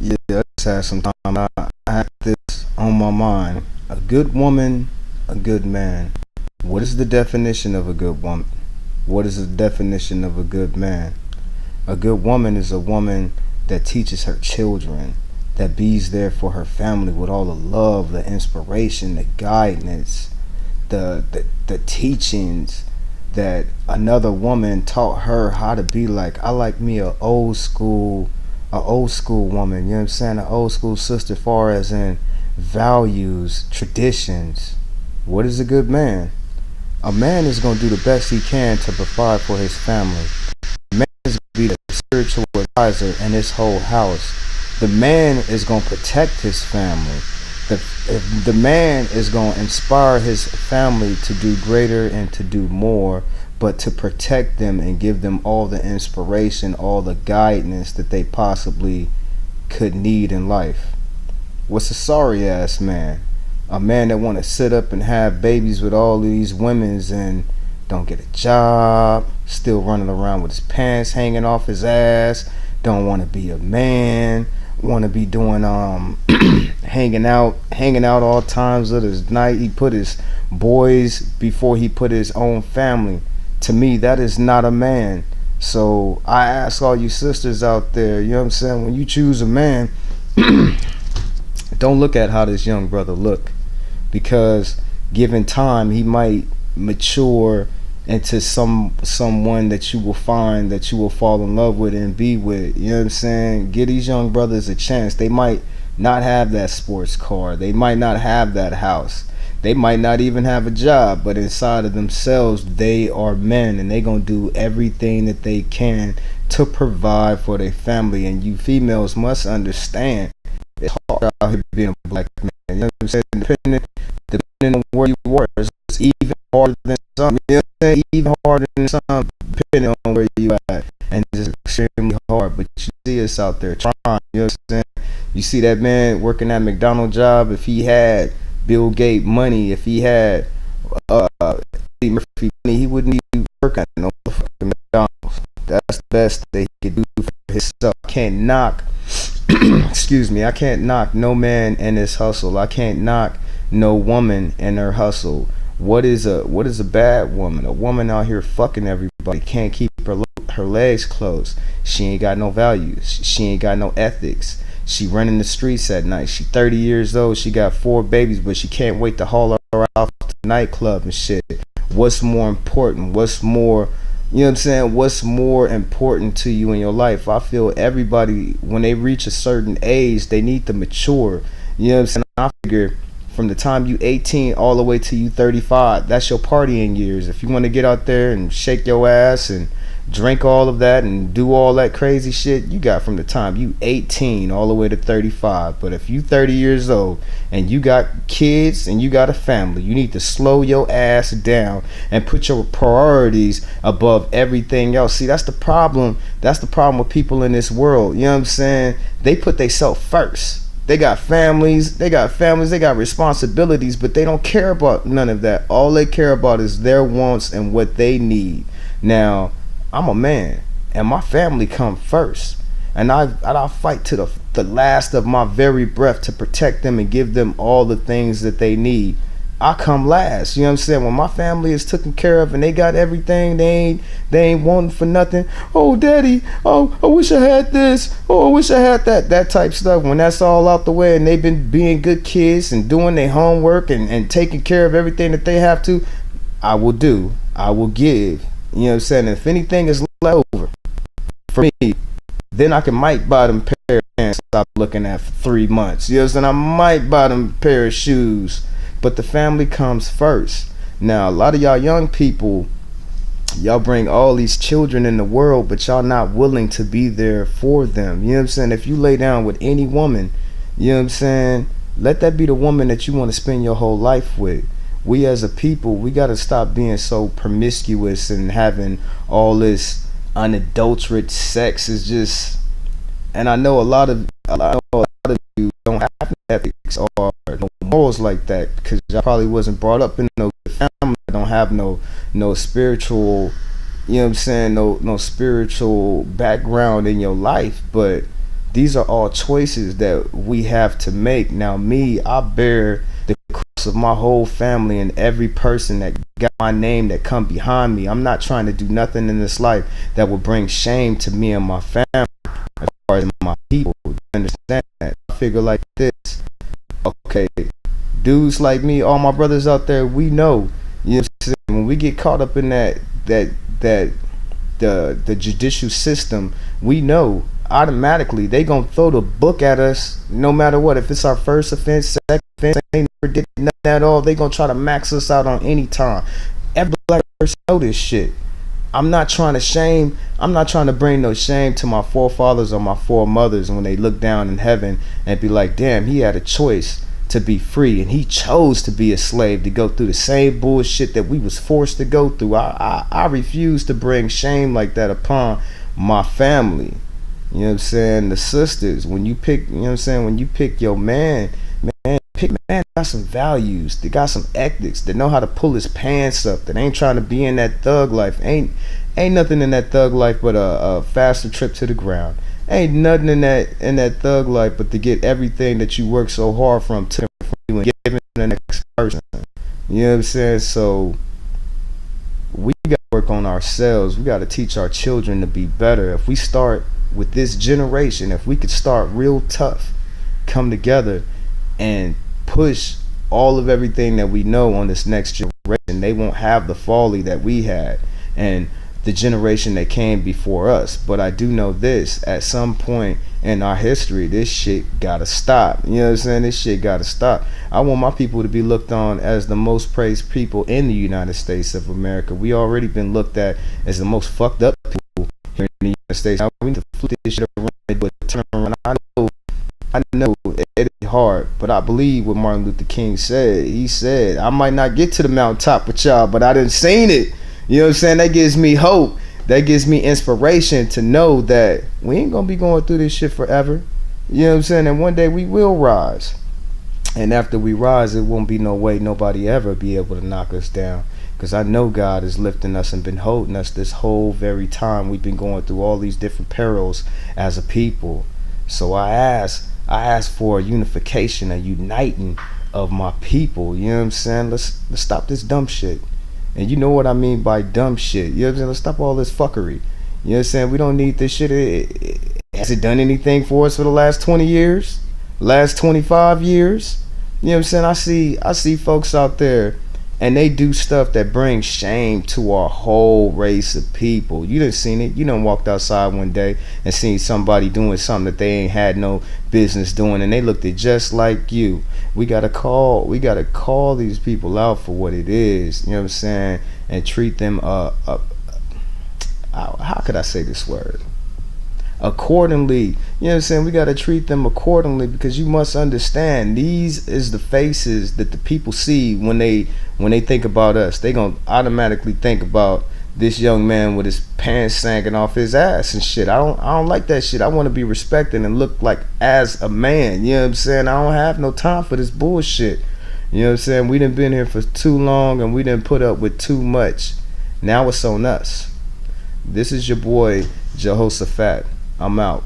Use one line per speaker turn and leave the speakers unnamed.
Yeah, I just had some time. I had this on my mind. A good woman, a good man. What is the definition of a good woman? What is the definition of a good man? A good woman is a woman that teaches her children, that bees there for her family with all the love, the inspiration, the guidance, the teachings that another woman taught her how to be like. I like me a old school woman, you know what I'm saying? An old school sister far as in values, traditions. What is a good man? A man is gonna do the best he can to provide for his family. A man is gonna be the spiritual advisor in his whole house. The man is gonna protect his family. The man is going to inspire his family to do greater and to do more, but to protect them and give them all the inspiration, all the guidance that they possibly could need in life. What's a sorry ass man? A man that want to sit up and have babies with all these women's and don't get a job, still running around with his pants hanging off his ass, don't want to be a man, want to be doing hanging out all times of his night. He put his boys before he put his own family. To me, that is not a man. So I ask all you sisters out there, you know what I'm saying, when you choose a man, don't look at how this young brother look, because given time he might mature into someone that you will find that you will fall in love with and be with. You know what I'm saying? Give these young brothers a chance. They might not have that sports car. They might not have that house. They might not even have a job, but inside of themselves they are men and they gonna do everything that they can to provide for their family. And you females must understand it's hard out here being a black man. You know what I'm saying? Depending on where you are, it's even harder than some. You know what I'm saying? Even harder than some, depending on where you at. And it's extremely hard. But you see us out there trying. You know what I'm saying? You see that man working that McDonald's job. If he had Bill Gates money, if he had Eddie Murphy money, he wouldn't be working at no fucking McDonald's. That's the best that he could do for himself. I can't knock excuse me, I can't knock no man and his hustle. I can't knock no woman and her hustle. What is a bad woman? A woman out here fucking everybody, can't keep her legs closed. She ain't got no values. She ain't got no ethics. She running the streets at night. She 30 years old. She got 4 babies, but she can't wait to haul her out to the nightclub and shit. What's more important? What's more, you know what I'm saying? What's more important to you in your life? I feel everybody, when they reach a certain age, they need to mature. You know what I'm saying? I figure from the time you 18 all the way to you 35, that's your partying years. If you want to get out there and shake your ass and drink all of that and do all that crazy shit, you got from the time you 18 all the way to 35. But if you 30 years old and you got kids and you got a family, you need to slow your ass down and put your priorities above everything else. See, that's the problem. That's the problem with people in this world. You know what I'm saying? They put themselves first. They got families, they got responsibilities, but they don't care about none of that. All they care about is their wants and what they need. Now, I'm a man, and my family come first, and I fight to the last of my very breath to protect them and give them all the things that they need. I come last, you know what I'm saying? When my family is taken care of and they got everything, they ain't wanting for nothing. Oh, daddy, oh, I wish I had this. Oh, I wish I had that type stuff. When that's all out the way and they've been being good kids and doing their homework and taking care of everything that they have to, I will give. You know what I'm saying? If anything is left over for me, then I might buy them pair of pants stop looking at for 3 months. You know what I'm saying? I might buy them pair of shoes. But the family comes first. Now, a lot of y'all young people, y'all bring all these children in the world, but y'all not willing to be there for them. You know what I'm saying? If you lay down with any woman, you know what I'm saying, let that be the woman that you want to spend your whole life with. We as a people, we got to stop being so promiscuous and having all this unadulterated sex. Is just, and I know a lot of you don't have ethics or no morals like that because y'all probably wasn't brought up in no family. Don't have no spiritual, you know what I'm saying, no spiritual background in your life. But These are all choices that we have to make. Now, me, I bear the cross of my whole family and every person that got my name that come behind me. I'm not trying to do nothing in this life that will bring shame to me and my family as far as my people. You understand that? I figure like this. Okay, dudes like me, all my brothers out there, we know. You know what I'm saying? When we get caught up in that the judicial system, we know automatically they gonna throw the book at us no matter what. If it's our first offense, second offense, ain't never did nothing at all, they gonna try to max us out on any time. Every black person know this shit. I'm not trying to bring no shame to my forefathers or my foremothers when they look down in heaven and be like, damn, he had a choice to be free and he chose to be a slave, to go through the same bullshit that we was forced to go through. I refuse to bring shame like that upon my family. You know what I'm saying? The sisters, when you pick, you know what I'm saying, when you pick your man, pick man that got some values, they got some ethics, that know how to pull his pants up, that ain't trying to be in that thug life. Ain't nothing in that thug life but a faster trip to the ground. Ain't nothing in that thug life but to get everything that you work so hard from you and give it to the next person. You know what I'm saying? So we got to work on ourselves. We got to teach our children to be better. If we start with this generation, if we could start real tough, come together and push all of everything that we know on this next generation, they won't have the folly that we had and the generation that came before us. But I do know this, at some point in our history, this shit gotta stop. You know what I'm saying? This shit gotta stop. I want my people to be looked on as the most praised people in the United States of America. We already been looked at as the most fucked up people here in the United States. Now we need to flip this shit around and do a turn around. I know it is hard, but I believe what Martin Luther King said. He said, I might not get to the mountaintop with y'all, but I done seen it. You know what I'm saying? That gives me hope. That gives me inspiration to know that we ain't gonna be going through this shit forever. You know what I'm saying? And one day we will rise. And after we rise, it won't be no way nobody ever be able to knock us down. Because I know God is lifting us and been holding us this whole very time we've been going through all these different perils as a people. So I ask for a unification, a uniting of my people. You know what I'm saying? Let's stop this dumb shit. And you know what I mean by dumb shit. You know what I'm saying? Let's stop all this fuckery. You know what I'm saying? We don't need this shit. Has it done anything for us for the last 20 years? Last 25 years? You know what I'm saying? I see folks out there and they do stuff that brings shame to our whole race of people. You done seen it. You done walked outside one day and seen somebody doing something that they ain't had no business doing, and they looked at just like you. We gotta call these people out for what it is. You know what I'm saying? And treat them how could I say this word? Accordingly. You know what I'm saying? We got to treat them accordingly, because you must understand, these is the faces that the people see when they think about us. They gonna automatically think about this young man with his pants sagging off his ass and shit. I don't like that shit. I want to be respected and look like as a man. You know what I'm saying? I don't have no time for this bullshit. You know what I'm saying? We done been here for too long and we done put up with too much. Now it's on us. This is your boy Jehoshaphat. I'm out.